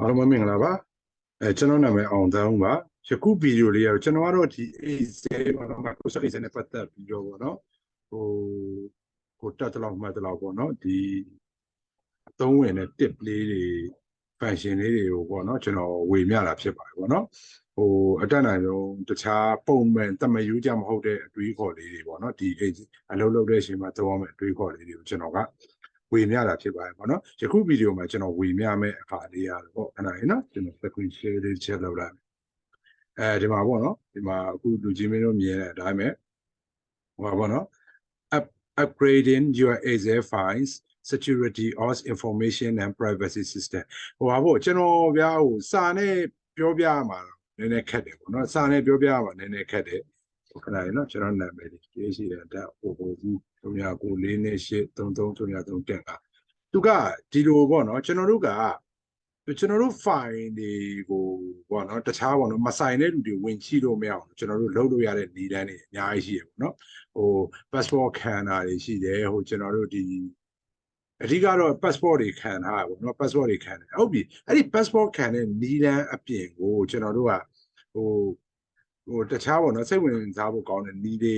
အားလုံးမင်္ဂလာပါကျွန်တော်နာမည်အောင်သန်းဦးပါယခုဗီဒီယိုလေးကတော့ကျွန်တော်ကတော့ဒီအေးစေပေါ့နော် Microsoft Excel နဲ့ပတ်သက်ပြီးတော့ပေါ့နော်ဟိုကိုတက်တလောက်မှတ်တလောက်ပေါ့နော်ဒီအသုံးဝင်တဲ့ tip လေးတွေ function လေးတွေကိုပေါ့နော်ကျွန်တော်ဝေမျှတာဖြစ်ပါတယ်ပေါ့နော်အတက်နိုင်ဆုံးတခြားပုံမှန်တမယူကြမဟုတ်တဲ့အတွေးခေါ်လေးတွေပေါ့နော်ဒီအလုပ်လုပ်တဲ့အချိန်မှာသုံးရမယ့်အတွေးခေါ်လေးတွေကိုကျွန်တော်ကဝေမျှတာဖြစ်ပါတယ်ပေါ့နော်ယခုဗီဒီယိုမှာကျွန်တော်ဝေမျှမယ့်အခါလေးရတော့ခဏလေးနော်ကျွန်တော် screen share လေးချက်လုပ်လိုက်ဒီမှာပေါ့နော်ဒီမှာအခုလူကြီးမင်းတို့မြင်တဲ့အတိုင်းပဲဟိုပါပေါ့နော် upgrading your Excel files security of information and privacy system ဟိုပါပေါ့ကျွန်တော်ဗျာဟိုစာနဲ့ပြောပြမှာနည်းနည်းခက်တယ်ပေါ့နော်စာနဲ့ပြောပြမှာနည်းနည်းခက်တယ်ခဏလေးနော်ကျွန်တော်နာမည်လေးရေးရှိတယ်တက်ဟိုကြီး3994433333တက်ကသူကဒီလိုပေါ့နော်ကျွန်တော်တို့ file တွေကိုပေါ့နော်တခြားပေါ့နော်မဆိုင်တဲ့လူတွေဝင်ချိလို့မရအောင်ကျွန်တော်တို့လုပ်လို့ရတဲ့နည်းလမ်းတွေအများကြီးရှိတယ်ပေါ့နော်passport ခံတာတွေရှိတယ်ကျွန်တော်တို့ဒီအဓိကတော့ passport တွေခံထားတာပေါ့နော် passport တွေခံတယ်ဟုတ်ပြီအဲ့ဒီ passport ခံတဲ့နည်းလမ်းအပြင်ကိုကျွန်တော်တို့ကတခြားပေါ့နော်စိတ်ဝင်စားဖို့ကောင်းတဲ့နည်းတွေ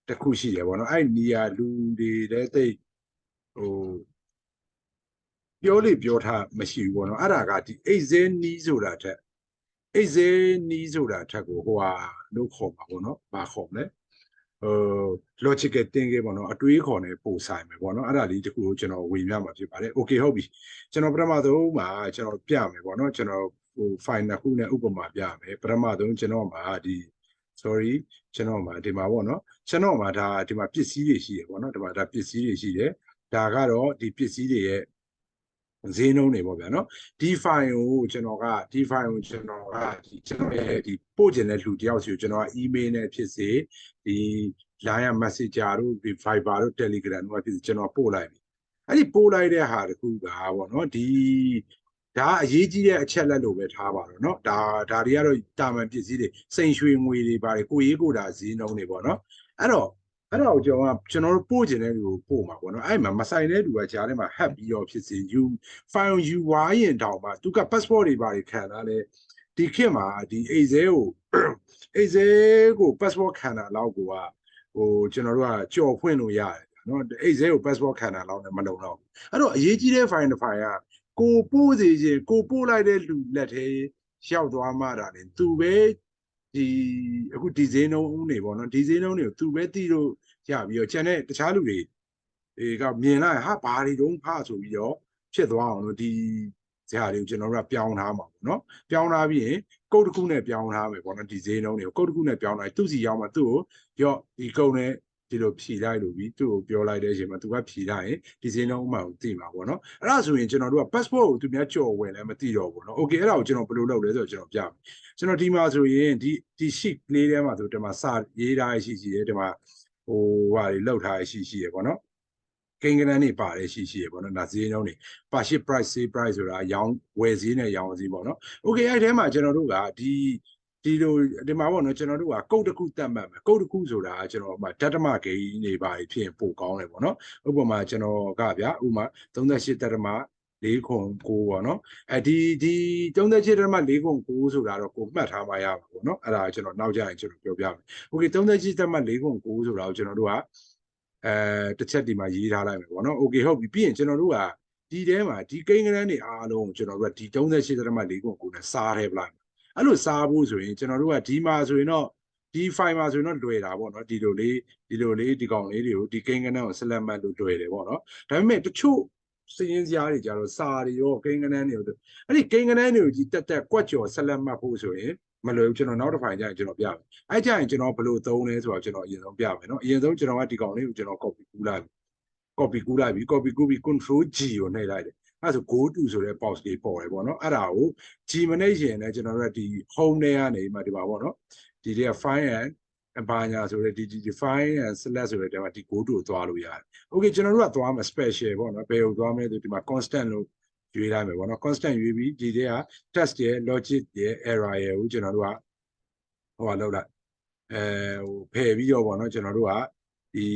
တစ်ခုရှိတယ်ပေါ့နော်အဲ့နည်းကလူတွေလည်းသိပြောလေပြောထားမရှိဘူးပေါ့နော်အဲ့ဒါကဒီ Excel နီးဆိုတာထက် Excel နီးဆိုတာထက်ကိုဟိုဟာလို့ခေါ်ပါပေါ့နော်ဘာခေါ်မလဲlogical thinking ပေါ့နော်အတွေးခေါ်နေပို့ဆိုင်မယ်ပေါ့နော်အဲ့ဒါလေးတခုကိုကျွန်တော်ဝေမျှမှာဖြစ်ပါတယ် okay ဟုတ်ပြီကျွန်တော်ပထမဆုံးမှာကျွန်တော်ပြမယ်ပေါ့နော်ကျွန်တော်file နှစ်ခုနဲ့ဥပမာပြမယ်ပထမဆုံးကျွန်တော်မှာကျွန်တော်မှာဒီမှာပေါ့နော်ကျွန်တော်မှာဒါဒီမှာပစ္စည်းတွေရှိတယ်ပေါ့နော်ဒီမှာဒါပစ္စည်းတွေရှိတယ်ဒါကတော့ဒီပစ္စည်းတွေရဲ့ဈေးနှုန်းတွေပေါ့ဗျာနော်ဒီ file ကိုကျွန်တော်ဒီပို့ချင်တဲ့လူတယောက်စီကိုကျွန်တော်က email နဲ့ဖြစ်စေဒီ line messenger တို့ဒီ Viber တို့ Telegram တို့ဖြစ်စေကျွန်တော်ပို့လိုက်ပြီအဲ့ဒီပို့လိုက်တဲ့ဟာတခုကပေါ့နော်ဒါအရေးကြီးတဲ့အချက်လက်လို့ပဲထားပါတော့เนาะဒါတွေကတော့တာမန်ပစ္စည်းတွေစိန်ရွှေငွေတွေပါတယ်ကိုရေးကိုတာဈေးနှုန်းတွေပေါ့เนาะအဲ့တော့ကျွန်တော်တို့ပို့ကျင်တဲ့လူကိုပို့မှာပေါ့เนาะအဲ့မှာမဆိုင်တဲ့လူကကြားထဲမှာ hack ပြီးတော့ဖြစ်စေfile ယူဝါရင်တောင်မှသူက passport တွေပါတယ်ခံတာလေဒီခေတ်မှာဒီ Excel ကို passport ခံတာလောက်ကိုကျွန်တော်တို့ကကြော်ဖွင့်လို့ရတယ်เนาะ Excel ကို passport ခံတာလောက်နဲ့မလုံတော့ဘူးအဲ့တော့အရေးကြီးတဲ့ file တစ် file ကကိုပို့စီခြင်းကိုပို့လိုက်တဲ့လူလက်ထဲရောက်သွားမှတာလေသူပဲအခုဒီဈေးနှုန်းတွေပေါ့နော်ဒီဈေးနှုန်းတွေကိုသူပဲသိလို့ရပြီးတော့ကျန်တဲ့တခြားလူတွေကမြင်လိုက်ဟာဘာတွေတုံးဖဆိုပြီးတော့ဖြစ်သွားအောင်လို့ဒီဇာတ်တွေကိုကျွန်တော်တို့ကပြောင်းထားမှာပေါ့နော်ပြောင်းထားပြီးရင်ကုတ်တစ်ခုနဲ့ပြောင်းထားမယ်ပေါ့နော်ဒီဈေးနှုန်းတွေကိုကုတ်တစ်ခုနဲ့ပြောင်းလိုက်သူ့စီရောက်မှသူ့ကိုရော့ဒီကုတ်နဲ့ဒီလိုဖြီလိုက်လို့ပြီးသူ့ကိုပြောလိုက်တဲ့အချိန်မှာသူကဖြီလိုက်ရင်ဒီဈေးနှုန်းမှကိုသိမှာပေါ့နော်အဲ့ဒါဆိုရင်ကျွန်တော်တို့က passport ကိုသူများကြော်ဝင်လည်းမသိတော့ဘူးเนาะ okay အဲ့ဒါကိုကျွန်တော်ဘယ်လိုလုပ်လဲဆိုတော့ကျွန်တော်ပြမယ်ကျွန်တော်ဒီမှာဆိုရင်ဒီ sheet လေးထဲမှာဆိုဒီမှာစာရေးထားရှိတယ်ဒီမှာဟာတွေလောက်ထားရှိရပေါ့နော်ကိန်းဂဏန်းတွေပါတယ်ရှိရပေါ့နော်ဒါဈေးနှုန်းတွေ purchase price sale price ဆိုတာရောင်းဝယ်ဈေးနဲ့ရောင်းဈေးပေါ့နော် okay အဲ့ထဲမှာကျွန်တော်တို့ကဒီလိုဒီမှာပေါ့နော်ကျွန်တော်တို့ကကုတ်တစ်ခုတတ်မှတ်မယ်ကုတ်တစ်ခုဆိုတာကျွန်တော်ဓာတ်တမဂိမ်းနေပါဖြစ်ပို့ကောင်းတယ်ပေါ့နော်ဥပမာကျွန်တော်ကဗျာဥပမာ38ဓာတ်တမ4.9ပေါ့နော်ဒီ38.4.9ဆိုတာတော့ကိုမှတ်ထားမှရပါပေါ့နော်အဲ့ဒါကျွန်တော်နောက်ကြရင်ကျွန်တော်ပြောပြမယ်โอเค38.4.9ဆိုတာကိုကျွန်တော်တို့ကတစ်ချက်ဒီမှာရေးထားလိုက်မယ်ပေါ့နော်โอเคဟုတ်ပြီပြီးရင်ကျွန်တော်တို့ကဒီထဲမှာဒီကိန်းဂဏန်းတွေအားလုံးကိုကျွန်တော်တို့ကဒီ38.4.9နဲ့စားထဲပလိုက်အဲ့လိုစားဖို့ဆိုရင်ကျွန်တော်တို့ကဒီမှာဆိုရင်တော့ဒီ file မှာဆိုရင်တော့လွယ်တာပေါ့နော်ဒီလိုလေးဒီကောင်လေးတွေကိုဒီကိန်းဂဏန်းကို select မှတ်လို့လွယ်တယ်ပေါ့နော်ဒါပေမဲ့တချို့စည်ရင်းစရာတွေကြတော့စာတွေရောကိန်းဂဏန်းတွေကိုအဲ့ဒီကိန်းဂဏန်းတွေကိုကြီးတက်ကွက်ကြော် select မှတ်ဖို့ဆိုရင်မလွယ်ဘူးကျွန်တော်နောက်တစ် file ကျရင်ကျွန်တော်ပြမယ်အဲ့ကျရင်ကျွန်တော်ဘယ်လိုသုံးလဲဆိုတော့ကျွန်တော်အရင်ဆုံးပြမယ်နော်အရင်ဆုံးကျွန်တော်ကဒီကောင်လေးကိုကျွန်တော် copy ကူးလိုက်ပြီ copy ကူးပြီး control G ကိုနှိပ်လိုက်တယ်အဲ့ဆို go to ဆိုတဲ့ box လေးပေါ်တယ်ပေါ့နော်အဲ့ဒါကို G မနှိပ်ရင်လည်းကျွန်တော်တို့ကဒီ home ထဲကနေမှဒီပါပေါ့နော်ဒီတွေက find and ဘာညာဆိုတဲ့ဒီ find and select ဆိုတဲ့တဲမှာဒီ go to ကိုသွားလို့ရတယ် okay ကျွန်တော်တို့ကသွားမယ် special ပေါ့နော်ဘယ်ကိုသွားမလဲဆိုဒီမှာ constant လို့ရွေးလိုက်မယ်ပေါ့နော် constant ရွေးပြီးဒီတွေက test ရဲ့ logic ရဲ့ error ရဲ့ကိုကျွန်တော်တို့ကလောက်လိုက်ဖယ်ပြီးတော့ပေါ့နော်ကျွန်တော်တို့ကဒီ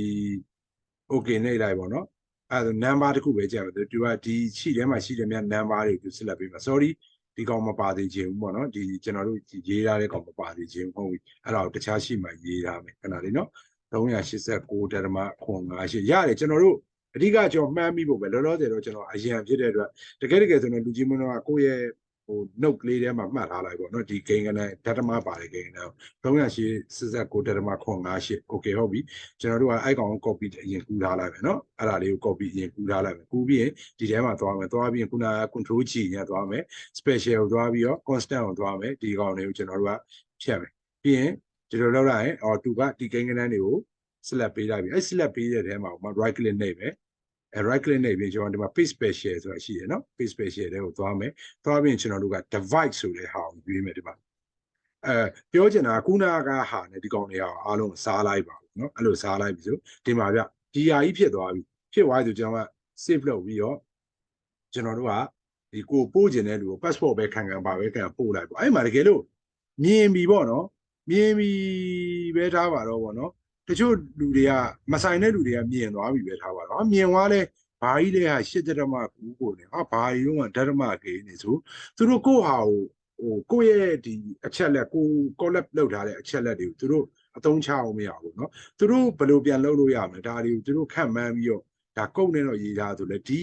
okay နှိပ်လိုက်ပေါ့နော်အဲ့ဒါ number တခုပဲကြည့်ရမယ်သူကဒီရှိထဲမှာရှိတယ်များ number တွေကို select ပေးမှာ sorry ဒီ ဒီကောင်မပါသေးခြင်းပေါ့နော်ဒီကျွန်တော်တို့ရေးထားတဲ့ကောင်မပါသေးခြင်းဟုတ်ပြီအဲ့ဒါကိုတခြားရှိမှရေးထားမယ်ခဏလေးနော်389 .58ရတယ်ကျွန်တော်တို့အဓိကကျွန်တော်မှန်းမိဖို့ပဲလောလောဆယ်တော့ကျွန်တော်အရန်ဖြစ်တဲ့အတွက်တကယ်ဆိုရင်လူကြီးမင်းတို့ကကိုယ့်ရဲ့ဟို note ကလေးထဲမှာမှတ်ထားလိုက်ပေါ့နော်ဒီဂိမ်းကနဓာတ်မပါတယ်ဂိမ်းကန389 .58 okay ဟုတ်ပြီကျွန်တော်တို့ကအဲ့ကောင်ကို copy အရင်ကူးထားလိုက်မယ်နော်အဲ့ဒါလေးကို copy အရင်ကူးထားလိုက်မယ်ကူးပြီးရင်ဒီထဲမှာသွားမယ်သွားပြီးရင်ခုနက control G ညသွားမယ် special ကိုသွားပြီးတော့ constant ကိုသွားမယ်ဒီကောင်လေးကိုကျွန်တော်တို့ကဖြတ်မယ်ပြီးရင်ဒီလိုလောက်လိုက်ရင်သူကဒီကိန်းကနန်းတွေကို select ပေးလိုက်ပြီအဲ့ select ပေးတဲ့ထဲမှာ right click နှိပ်မယ်right click နှိပ်ပြီးကျွန်တော်ဒီမှာ paste special ဆိုတာရှိတယ်နော် paste special တွေကိုသွားမယ်သွားပြီးရင်ကျွန်တော်တို့က divide ဆိုတဲ့ဟာကိုရွေးမယ်ဒီမှာပြောချင်တာခုနကဟာနဲ့ဒီကောင်တွေအားလုံးစားလိုက်ပါဘူးနော်အဲ့လိုစားလိုက်ပြီဆိုဒီမှာဗျဒီဟာကြီးဖြစ်သွားပြီဖြစ်သွားပြီဆိုကျွန်တော်က save လုပ်ပြီးတော့ကျွန်တော်တို့ကဒီကိုပို့ကျင်တဲ့လူကို passport ပဲခံပါပဲခံပို့လိုက်ပေါ့အဲ့မှာတကယ်လို့မြင်ပြီပေါ့နော်မြင်ပြီပဲထားပါတော့ပေါ့နော်တချို့လူတွေကမဆိုင်တဲ့လူတွေကမြင်သွားပြီပဲထားပါတော့မြင်သွားလဲဘာကြီးလဲဟာ8.9ကိုနေဟာဘာကြီးတော့ဓာတ်မကိန်းနေဆိုသူတို့ကိုဟာကိုယ့်ရဲ့ဒီအချက်လက်ကို collab လုပ်ထားတဲ့အချက်လက်တွေကိုသူတို့အသုံးချအောင်မရဘူးเนาะသူတို့ဘယ်လိုပြန်လုပ်လို့ရမလဲဒါတွေကိုသူတို့ခန့်မှန်းပြီးတော့ဒါကုတ်နေတော့ရေးထားဆိုလဲဒ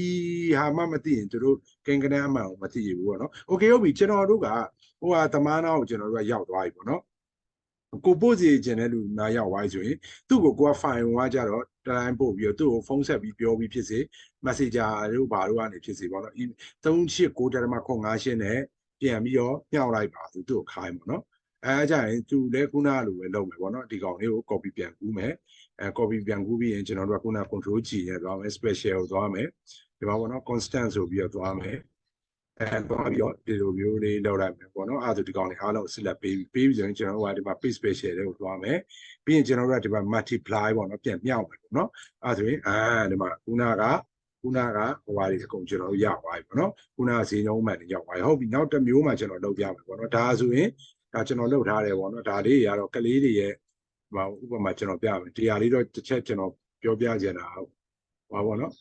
ီဟာမှမသိရင်သူတို့ကိန်းကနန်းအမှန်ကိုမသိဘူးပေါ့နော်โอเคဟုတ်ပြီကျွန်တော်တို့ကဟိုဟာသမားနာကိုကျွန်တော်တို့ကရောက်သွားပြီပေါ့နော်ကိုပို့စီခြင်းတဲ့လူနာရောက်သွားပြီဆိုရင်သူ့ကိုက file ကကြတော့တတိုင်းပို့ပြီးတော့သူ့ကိုဖုန်းဆက်ပြီးပြောပြီးဖြစ်စေ messenger တို့ဘာတို့ကနေဖြစ်စေပေါ့နော်389.58နဲ့ပြန်ပြီးတော့ညှောက်လိုက်ပါသူတို့ခိုင်းပေါ့နော်အဲကြရင်သူလည်းခုနလိုပဲလုပ်မယ်ပေါ့နော်ဒီကောင်လေးကို copy ပြန်ကူးမယ်copy ပြန်ကူးပြီးရင်ကျွန်တော်တို့ကခုန control G နဲ့သွားမယ် special ကိုသွားမယ်ဒီမှာပေါ့နော် constant ဆိုပြီးတော့သွားမယ်သွားပြီးတော့ဒီလိုမျိုးလေးလောက်လိုက်မယ်ပေါ့နော်အဲဒါဒီကောင်လေးအားလုံး select ပေးပြီးဆိုရင်ကျွန်တော်တို့ကဒီမှာ page special တွေကိုသွားမယ်ပြီးရင်ကျွန်တော်တို့ကဒီမှာ multiply ပေါ့နော်ပြန်မြောက်မယ်ပေါ့နော်အဲဆိုရင်ဒီမှာခုနကဟိုဟာတွေအကုန်ကျွန်တော်တို့ရသွားပြီပေါ့နော်ခုနကဈေးနှုန်းမှန်တွေရောက်သွားပြီဟုတ်ပြီနောက်တစ်မျိုးမှကျွန်တော်လုပ်ပြမယ်ပေါ့နော်ဒါဆိုရင်ဒါကျွန်တော်လုပ်ထားတယ်ပေါ့နော်ဒါလေးတွေကတော့ကလေးတွေရဲ့ဥပမာကျွန်တော်ပြမယ်တရားလေးတော့တစ်ချက်ကျွန်တော်ပြောပြချင်တာဟုတ်ပါပေါ့နော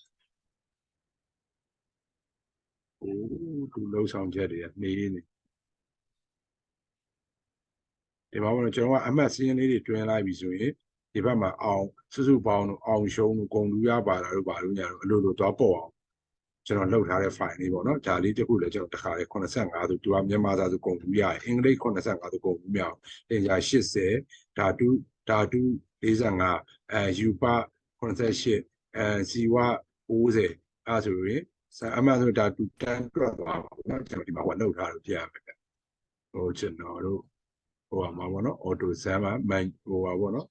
်သူလှုပ်ဆောင်ချက်တွေနေနေဒီမှာပေါ့ကျွန်တော်ကအမှတ်စင်းလေးတွေတွင်းလိုက်ပြီဆိုရင်ဒီဘက်မှာအောင်စုစုပေါင်းတို့အောင်ရှုံးတို့ဂုံလူရပါတာတို့ဘာလို့ညာတို့အလိုလိုသွားပေါ့အောင်ကျွန်တော်လှုပ်ထားတဲ့ file လေးပေါ့နော်ဒါလေးတစ်ခုလည်းကျွန်တော်တစ်ခါလေး85ဆိုသူကမြန်မာစာဆိုဂုံလူရတယ်အင်္ဂလိပ်85ဆိုဂုံလူမရအောင်သင်္ချာ80ဓာတု45ယူပ88ဇီဝ90အဲဆိုရင်အမှန်ဆိုဓာတုတန်းတွက်သွားပါဘူးเนาะကျွန်တော်ဒီမှာဟိုလှုပ်ထားလို့ပြရမယ်ဟိုကျွန်တော်တို့ဟိုမှာပေါ့နော် auto sum မှာဟိုပါပေါ့နော်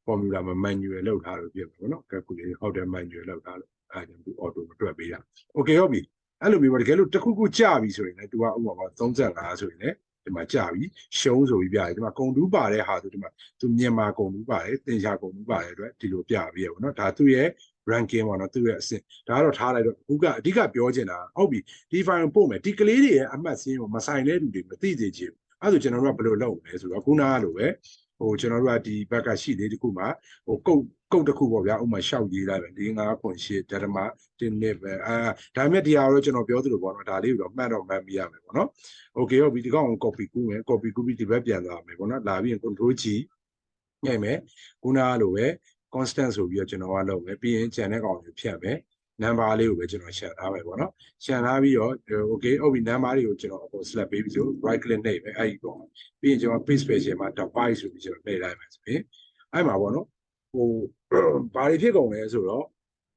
formula မှာ manual လောက်ထားလို့ပြပါပေါ့နော် calculate ဟုတ်တယ် manual လောက်ထားလို့အဲဒါသူ auto မတွက်ပေးတာ okay ဟုတ်ပြီအဲ့လိုမျိုးပေါ့တကယ်လို့တစ်ခုခုကြပြီဆိုရင်လည်းသူကဥပမာ35ဆိုရင်လည်းဒီမှာကြပြီရှုံးဆိုပြီးပြတယ်ဒီမှာဂုံတူးပါတဲ့ဟာဆိုဒီမှာသူမြန်မာဂုံတူးပါတယ်သင်္ချာဂုံတူးပါတဲ့အတွက်ဒီလိုပြပြီးရပေါ့နော်ဒါသူ့ရဲ့ ranking ပေါ့နော်သူ့ရဲ့အဆင့်ဒါကတော့ထားလိုက်တော့အခုကအဓိကပြောချင်တာဟုတ်ပြီဒီ file ပို့မယ်ဒီကလေးတွေရဲ့အမှတ်စင်းကိုမဆိုင်တဲ့လူတွေမသိသေးချင်အဲ့ဒါဆိုကျွန်တော်တို့ကဘယ်လိုလုပ်မလဲဆိုတော့ခုနကလိုပဲဟိုကျွန်တော်တို့ကဒီဘက်ကရှိသေးတခုမှာဟိုကုတ်တစ်ခုပေါ့ဗျာဥမာရှောက်ရေးလိုက်ပဲ4 5 8ဓာတ်မတင်းနစ်ပဲဒါမဲ့ဒီဟာတော့ကျွန်တော်ပြောသလိုပေါ့နော်ဒါလေးကိုတော့မှတ်မိရမယ်ပေါ့နော်โอเคဟုတ်ပြီဒီကောင်ကို copy ကူးမယ် copy ကူးပြီးဒီဘက်ပြန်သွားမယ်ပေါ့နော်လာပြီးရင် control G ညှိမယ်ခုနကလိုပဲ constant ဆိုပြီးတော့ကျွန်တော်ကလုပ်မယ်ပြီးရင်ကျန်တဲ့ကောင်ကိုဖြတ်မယ်နံပါတ်လေးကိုပဲကျွန်တော်ရှင်းထားမယ်ပေါ့နော်ရှင်းထားပြီးတော့ okay ဟုတ်ပြီနံပါတ်လေးကိုကျွန်တော်အပေါ် select ပေးပြီးဆို right click နှိပ်မယ်အဲ့ဒီပေါ့ပြီးရင်ကျွန်တော် paste special မှာ divide ဆိုပြီးကျွန်တော်နှိပ်လိုက်မယ်ဆိုရင်အဲ့မှာပေါ့နော်ဟိုဘာတွေဖြစ်ကုန်လဲဆိုတော့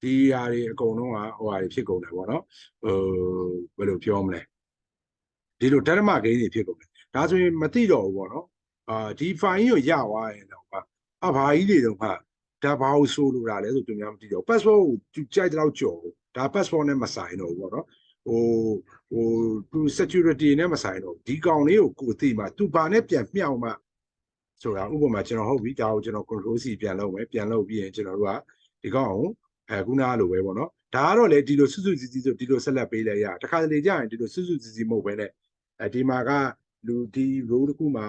ဒီဟာတွေအကုန်လုံးကဟိုဟာတွေဖြစ်ကုန်တယ်ပေါ့နော်ဘယ်လိုပြောမလဲဒီလိုဓာတ်မဂိမ်းတွေဖြစ်ကုန်တယ်ဒါဆိုရင်မသိတော့ဘူးပေါ့နော်ဒီ file ကိုရသွားရင်တော့ဘာကြီးတွေတော့ဒါဘာလို့ဆိုလိုတာလဲဆိုသူများမသိတော့ passport ကိုသူကြိုက်တော့ကြော်ဒါ passport နဲ့မဆိုင်တော့ဘူးပေါ့နော်သူ security နဲ့မဆိုင်တော့ဒီကောင်လေးကိုသိမှသူဘာနဲ့ပြန်မြောက်မှဆိုတာဥပမာကျွန်တော်ဟုတ်ပြီဒါကိုကျွန်တော် control C ပြန်လုပ်မယ်ပြန်လုပ်ပြီးရင်ကျွန်တော်တို့ကဒီကောင်ကိုခုနလိုပဲပေါ့နော်ဒါကတော့လေဒီလိုစုစုစည်းစည်းဆိုဒီလိုဆက်လက်ပေးလိုက်ရတခါတလေကြာရင်ဒီလိုစုစုစည်းစည်းမဟုတ်ဘဲနဲ့ဒီမှာကလူဒီ row တစ်ခုမှာ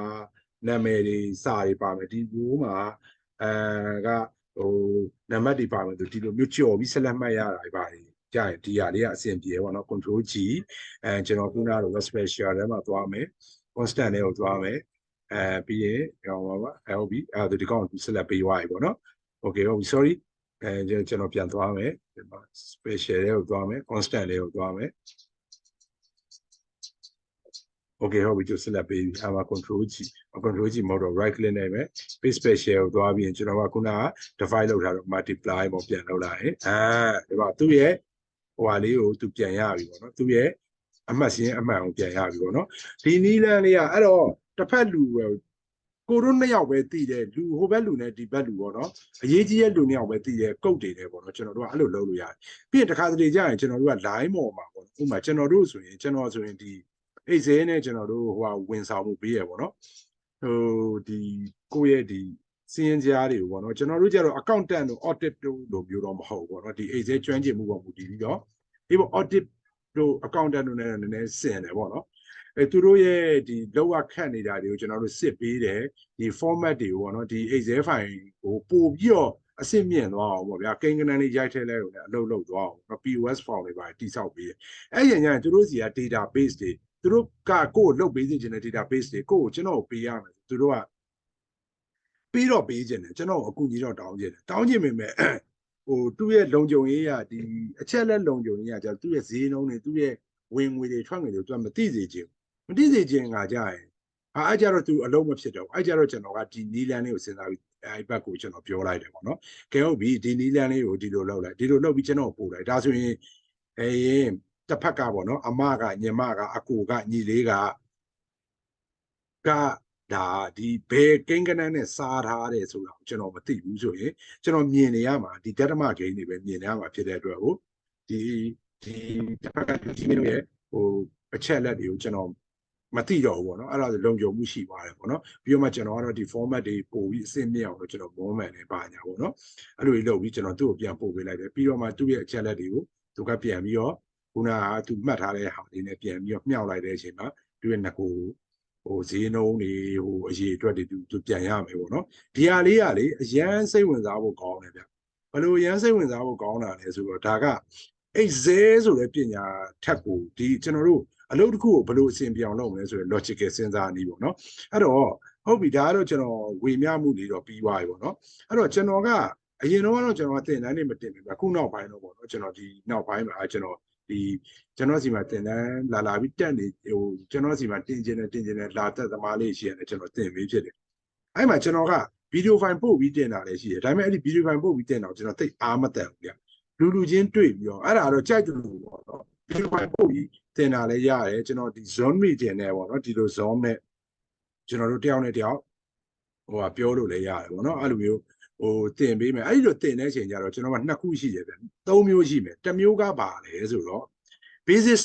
နာမည်တွေစာတွေပါမယ်ဒီ row မှာကဟိုနံပါတ်တွေပါမယ်ဆိုဒီလိုမျိုးကြော်ပြီးဆက်လက်မှတ်ရတာပါတယ် ကြာရင်ဒီဟာလေးကအဆင်ပြေပေါ့နော် control G ကျွန်တော်ခုနက special ထဲမှာသွားမယ် constant တွေကိုသွားမယ်ပြီးရင်ဟောပါဟုတ်ပြီဒီကောင်ဆက်လက်ပေးသွားပြီပေါ့နော် okay ဟုတ်ပြီ sorry ကျွန်တော်ပြန်သွားမယ် special တွေကိုသွားမယ် constant တွေကိုသွားမယ် okay ဟုတ်ပြီကျဆက်လက်ပေးပြီအဲ့မှာ control G မဟုတ်တော့ right click နဲ့ပဲ paste special ကိုသွားပြီးရင်ကျွန်တော်ကခုနက divide လုပ်ထားတော့ multiply ပေါ့ပြန်လုပ်လိုက်ရင်ဒီမှာသူ့ရဲ့ဟိုဟာလေးကိုသူပြန်ရပြီပေါ့နော်သူ့ရဲ့အမှတ်စင်းအမှန်ကိုပြန်ရပြီပေါ့နော်ဒီနီးလန်းလေးကအဲ့တော့တစ်ဖက်လူပဲကိုတို့နှစ်ယောက်ပဲတည်တယ်လူဟိုဘက်လူနဲ့ဒီဘက်လူပေါ့နော်အရေးကြီးတဲ့လူနှစ်ယောက်ပဲတည်တယ်ကုတ်တည်တယ်ပေါ့နော်ကျွန်တော်တို့ကအဲ့လိုလုပ်လို့ရတယ်ပြီးရင်တစ်ခါတလေကြာရင်ကျွန်တော်တို့က line ပေါ်မှာပေါ့ဥပမာကျွန်တော်တို့ဆိုရင်ဒီအိတ်စဲနဲ့ကျွန်တော်တို့ဟိုဟာဝန်ဆောင်မှုပေးရပေါ့နော်ဟိုဒီကိုယ့်ရဲ့ဒီစင်းကြားတွေကိုပေါ့နော်ကျွန်တော်တို့ကျတော့ accountant တို့ audit တို့လိုမျိုးတော့မဟုတ်ပေါ့နော်ဒီအိတ်စဲကျွမ်းကျင်မှုပေါ်မူတည်ပြီးတော့ဒီပေါ့ audit တို့ accountant တို့နဲ့နည်းနည်းဆင်တယ်ပေါ့နော်သူတို့ရဲ့ဒီလောက်ခတ်နေတာတွေကိုကျွန်တော်တို့စစ်ပေးတယ်ဒီ format တွေကိုပေါ့နော်ဒီ Excel file ကိုပို့ပြီးတော့အစစ်မြင့်သွားအောင်ပေါ့ဗျာကိန်းကနန်းလေးရိုက်ထည့်လဲလို့လည်းအလုပ်လုပ်သွားအောင် POS form တွေပါတိစောက်ပေးတယ်အဲ့ရညသူတို့စီက database တွေသူတို့ကကိုယ်လုတ်ပေးခြင်းတဲ့ database တွေကိုကျွန်တော်ပေးရမယ်သူတို့ကပြီးတော့ပေးခြင်းတယ်ကျွန်တော်အကူကြီးတော့တောင်းခြင်းတယ်တောင်းခြင်းပေမဲ့ဟိုသူ့ရဲ့လုံခြုံရေးရဒီအချက်လက်လုံခြုံရေးရကျသူ့ရဲ့ဈေးနှုန်းတွေသူ့ရဲ့ဝင်ငွေတွေထွက်ငွေတွေသူကမသိစေခြင်းမသိစေခြင်းကကြရင်အဲ့ကြတော့သူအလုံးမဖြစ်တော့အဲ့ကြတော့ကျွန်တော်ကဒီနီးလန်းလေးကိုစဉ်းစားပြီးအဲ့ဘက်ကိုကျွန်တော်ပြောလိုက်တယ်ပေါ့နော်ကဲဟုတ်ပြီဒီနီးလန်းလေးကိုဒီလိုလုပ်လိုက်ဒီလိုလုပ်ပြီးကျွန်တော်ပို့လိုက်ဒါဆိုရင်ရင်တစ်ဖက်ကပေါ့နော်အမကညီမကအကိုကညီလေးကဒါဒီဘယ်ကိန်းကနန်းနဲ့စားထားတယ်ဆိုတာကိုကျွန်တော်မသိဘူးဆိုရင်ကျွန်တော်မြင်နေရမှာဒီဓာတ်မဂိမ်းတွေပဲမြင်နေရမှာဖြစ်တဲ့အတွက်ကိုဒီတစ်ဖက်ကဒီမျိုးရဲ့ဟိုအချက်လက်တွေကိုကျွန်တော်မသိတော့ဘူးပေါ့နော်အဲ့ဒါဆိုလုံခြုံမှုရှိပါတယ်ပေါ့နော်ပြီးတော့မှကျွန်တော်ကတော့ဒီ format တွေပို့ပြီးအဆင့်မြင့်အောင်လို့ကျွန်တော် moment နဲ့ပါညာပေါ့နော်အဲ့လိုလုပ်ပြီးကျွန်တော်သူ့ကိုပြန်ပို့ပေးလိုက်တယ်ပြီးတော့မှသူ့ရဲ့အချက်လက်တွေကိုသူကပြန်ပြီးတော့ခုနကသူမှတ်ထားတဲ့ဟာတွေနဲ့ပြန်ပြီးတော့မြှောက်လိုက်တဲ့အချိန်မှာသူ့ရဲ့ငကိုဟိုဈေးနှုန်းတွေဟိုအရေးအတွက်တွေသူပြန်ရမယ်ပေါ့နော်ဒီဟာလေးကလေအရန်စိတ်ဝင်စားဖို့ကောင်းတယ်ဗျဘယ်လိုအရန်စိတ်ဝင်စားဖို့ကောင်းတာလဲဆိုတော့ဒါကအဲ့ဇဲဆိုတဲ့ပညာထက်ကိုဒီကျွန်တော်တို့အလုပ်တစ်ခုကိုဘယ်လိုအဆင်ပြေအောင်လုပ်မလဲဆိုရင် logical စဉ်းစားနည်းပေါ့နော်အဲ့တော့ဟုတ်ပြီဒါကတော့ကျွန်တော်ဝေမျှမှုတွေတော့ပြီးသွားပြီပေါ့နော်အဲ့တော့ကျွန်တော်ကအရင်တော့ကျွန်တော်တင်တန်းနေမတင်ဘူးဗျခုနောက်ပိုင်းတော့ပေါ့နော်ကျွန်တော်ဒီနောက်ပိုင်းမှာကျွန်တော်စီမှာတင်တန်းလာပြီးတက်နေဟိုကျွန်တော်စီမှာတင်ကျင်တယ်လာတက်သမားလေးရှိရတယ်ကျွန်တော်တင်ပြီးဖြစ်တယ်အဲ့မှာကျွန်တော်ကဗီဒီယိုဖိုင်ပို့ပြီးတင်တာလည်းရှိတယ်ဒါပေမဲ့အဲ့ဒီဗီဒီယိုဖိုင်ပို့ပြီးတင်တော့ကျွန်တော်သိအားမတန်ဘူးဗျလူချင်းတွေ့ပြီးတော့အဲ့ဒါတော့ကြိုက်တယ်လို့ပေါ့နော်ဗီဒီယိုဖိုင်ပို့ပြီးတင်တာလည်းရတယ်ကျွန်တော်ဒီ zone meeting နဲ့ပေါ့နော်ဒီလို zone နဲ့ကျွန်တော်တို့တယောက်နဲ့တယောက်ဟိုပြောလို့လည်းရတယ်ပေါ့နော်အဲ့လိုမျိုးဟိုတင်ပေးမယ်အဲ့ဒီလိုတင်တဲ့အချိန်ကျတော့ကျွန်တော်က2ခုရှိတယ်ဗျ3မျိုးရှိမယ်တစ်မျိုးကပါလဲဆိုတော့ basis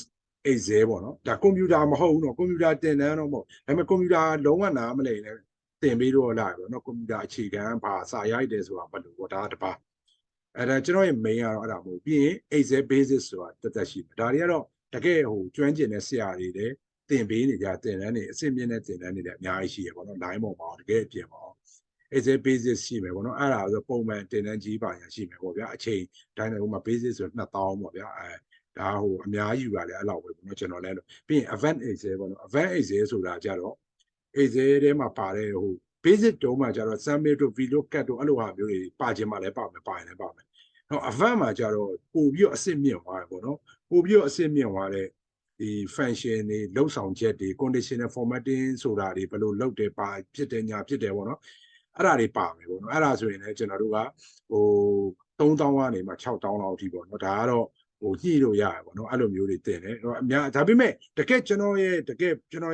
Excel ပေါ့နော်ဒါကွန်ပျူတာမဟုတ်ဘူးနော်ကွန်ပျူတာတင်တန်းတော့မဟုတ်ဒါပေမဲ့ကွန်ပျူတာလုံးဝနားမလည်နဲ့တင်ပေးတော့လာပေါ့နော်ကွန်ပျူတာအခြေခံဘာစာရိုက်တယ်ဆိုတာဘယ်လိုပေါ့ဒါတပါအဲ့ဒါကျွန်တော်ရဲ့ main ကတော့အဲ့ဒါမဟုတ်ပြီးရင် Excel basis ဆိုတာတက်ရှိတယ်ဒါတွေကတော့တကယ်ဟိုကျွမ်းကျင်တဲ့ဆရာတွေလည်းတင်ပေးနေကြတင်တန်းနေအစစ်မြင့်တဲ့တင်တန်းတွေလည်းအများကြီးရှိရပေါ့နော် line ပေါ်မှာတကယ်အပြင်ပါ Excel basis ရှိမယ်ပေါ့နော်အဲ့ဒါဆိုပုံမှန်တင်တန်းကြီးပါညာရှိမယ်ပေါ့ဗျာအချိန်တိုင်းလည်းဟိုမှာ basis ဆို2000ပေါ့ဗျာဒါဟိုအများကြီးယူရတယ်အဲ့လောက်ပဲပေါ့နော်ကျွန်တော်လည်းပြီးရင် Advanced Excel ပေါ့နော် Advanced Excel ဆိုတာကြတော့ Excel ထဲမှာပါတဲ့ဟို basic တုံးမှာကြတော့ summary တို့ VLOOKUP တို့အဲ့လိုဟာမျိုးတွေပါခြင်းမှလည်းပါမယ်ပါရင်လည်းပါမယ်နော် Advanced မှာကြတော့ပို့ပြီးတော့အစစ်မြင့်သွားတယ်ပေါ့နော်ပို့ပြီးတော့အစစ်မြင့်သွားတဲ့ဒီ function တွေလောက်ဆောင်ချက်တွေ conditional formatting ဆိုတာတွေဘယ်လိုလုပ်တယ်ပါဖြစ်တယ်ညာဖြစ်တယ်ပေါ့နော်အဲ့ဒါတွေပါမယ်ပေါ့နော်အဲ့ဒါဆိုရင်လည်းကျွန်တော်တို့ကဟို3000ကနေမှ6000လောက်အထိပေါ့နော်ဒါကတော့ဟိုညှိလို့ရတယ်ပေါ့နော်အဲ့လိုမျိုးတွေတင်တယ်အများဒါပေမဲ့တကယ်ကျွန်တော်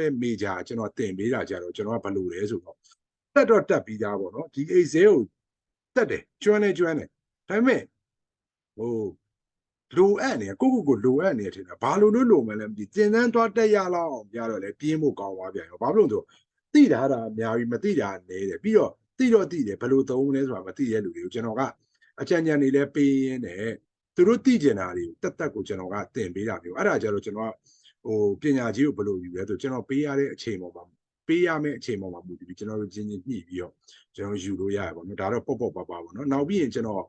ရဲ့major ကျွန်တော်တင်ပေးတာကြတော့ကျွန်တော်ကဘယ်လိုလဲဆိုတော့တက်တော့တက်ပြီးသားပေါ့နော်ဒီ Excel ကိုတက်တယ်ကျွမ်းတယ်ဒါပေမဲ့ဟိုလိုအပ်နေကိုလိုအပ်နေထင်တာဘာလို့လိုမလဲမသိတင်တန်းသွားတက်ရလောက်အောင်ပြတော့လေပြင်းဖို့ကောင်းသွားပြန်ရောဘာလို့လဲဆိုသိတာအများကြီးမသိတာနည်းတယ်ပြီးတော့သိတယ်ဘယ်လိုသုံးလဲဆိုတာမသိတဲ့လူတွေကိုကျွန်တော်ကအကြံဉာဏ်တွေလည်းပေးရင်းနဲ့သူတို့သိကျင်တာတွေကိုတက်ကိုကျွန်တော်ကတင်ပေးတာမျိုးအဲ့ဒါကြတော့ကျွန်တော်ကဟိုပညာကြီးကိုဘယ်လိုယူလဲဆိုကျွန်တော်ပေးရတဲ့အချိန်ပေါ်မှာပေးရမယ့်အချိန်ပေါ်မှာမူတည်ပြီးကျွန်တော်တို့ချင်းညှိပြီးတော့ကျွန်တော်ယူလို့ရတယ်ပေါ့နော်ဒါတော့ပေါ့ပါပေါ့နော်နောက်ပြီးရင်ကျွန်တော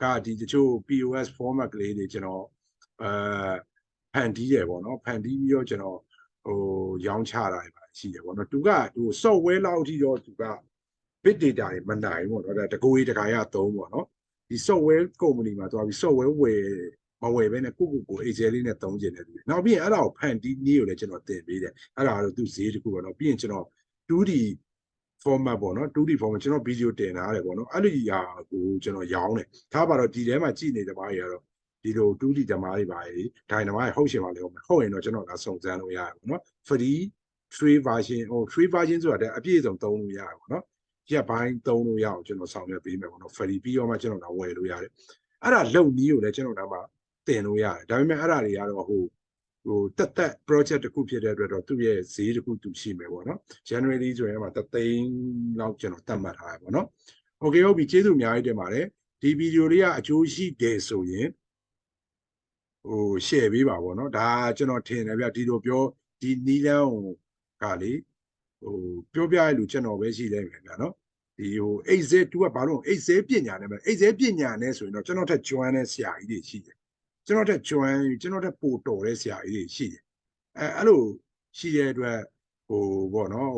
်ကဒီတချို့ POS format ကလေးတွေကျွန်တော် ဖန်တီးတယ်ပေါ့နော်ဖန်တီးပြီးတော့ကျွန်တော်ရောင်းချတာပါရှိတယ်ပေါ့နော်သူကsoftware လောက်အထိတော့သူက big data တွေမနိုင်ဘူးပေါ့နော်ဒါတကိုယ်တခါရသုံးပေါ့နော်ဒီ software company မှာသွားပြီး software မဝယ်ဘဲနဲ့ကို Excel လေးနဲ့သုံးကျင်တယ်သူနောက်ပြီးရင်အဲ့ဒါကိုဖန်တီးနည်းကိုလည်းကျွန်တော်သင်ပေးတယ်အဲ့ဒါကတော့သူဈေးတစ်ခုပေါ့နော်ပြီးရင်ကျွန်တော် 2D format ပေါ့နော် 2D format ကျွန်တော်ဗီဒီယိုတင်ထားတယ်ပေါ့နော်အဲ့ဒီဟာကိုကျွန်တော်ရောင်းတယ်ထားပါတော့ဒီထဲမှာကြည့်နေတဲ့မားတွေကတော့ဒီလို 2D ဓမ္မတွေပါလေဒိုင်နမိုက်ဟုတ်ရှင်ပါလေဟုတ်ရင်တော့ကျွန်တော်ကစုံစမ်းလို့ရတယ်ပေါ့နော် free free version free version ဆိုတာတဲ့အပြည့်အစုံသုံးလို့ရတယ်ပေါ့နော်ရက်ပိုင်းသုံးလို့ရအောင်ကျွန်တော်ဆောင်ရွက်ပေးမယ်ပေါ့နော် free ပြီးတော့မှကျွန်တော်ကဝယ်လို့ရတယ်အဲ့ဒါလုံနည်းကိုလည်းကျွန်တော်ကမှတင်လို့ရတယ်ဒါပေမဲ့အဲ့ဒါတွေကတော့တက် project တစ်ခုဖြစ်တဲ့အတွက်တော့သူ့ရဲ့ဈေးတစ်ခုသူရှိမယ်ပေါ့နော် January ဆိုရင်မှ3သိန်းလောက်ကျွန်တော်သတ်မှတ်ထားရပေါ့နော် Okay ဟုတ်ပြီကျေးဇူးအများကြီးတင်ပါတယ်ဒီဗီဒီယိုလေးကအကျိုးရှိတယ်ဆိုရင်share ပေးပါပေါ့နော်ဒါကျွန်တော်ထင်တယ်ဗျဒီလိုပြောဒီနီးလန်းကလေပြောပြရလို့ကျွန်တော်ပဲရှိတယ်ဗျာနော်ဒီExcel 2ကဘာလို့ Excel ပညာနဲ့မ Excel ပညာနဲ့ဆိုရင်တော့ကျွန်တော်ထက်ကျွမ်းတဲ့ဆရာကြီးတွေရှိတယ်ကျွန်တော်ထက်ကျွမ်းကျွန်တော်ထက်ပိုတော်တဲ့ဆရာကြီးတွေရှိတယ်အဲ့လိုရှိတဲ့အတွက်ပေါ့နော်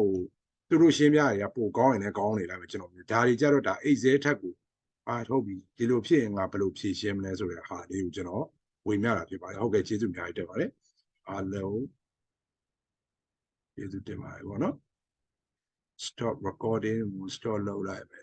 သူတို့ရှင်းပြတွေကပိုကောင်းရင်လည်းကောင်းနေလိုက်ပဲကျွန်တော်ဒါတွေကြတော့ဒါ Excel ထက်ကိုဟုတ်ပြီဒီလိုဖြစ်ရင်ငါဘယ်လိုဖြေရှင်းမလဲဆိုတဲ့ဟာလေးကိုကျွန်တော်ဝေမျှတာဖြစ်ပါတယ်ဟုတ်ကဲ့ကျေးဇူးအများကြီးတင်ပါတယ်အားလုံးကျေးဇူးတင်ပါတယ်ပေါ့နော် stop recording ကို stop လုပ်လိုက်ပဲ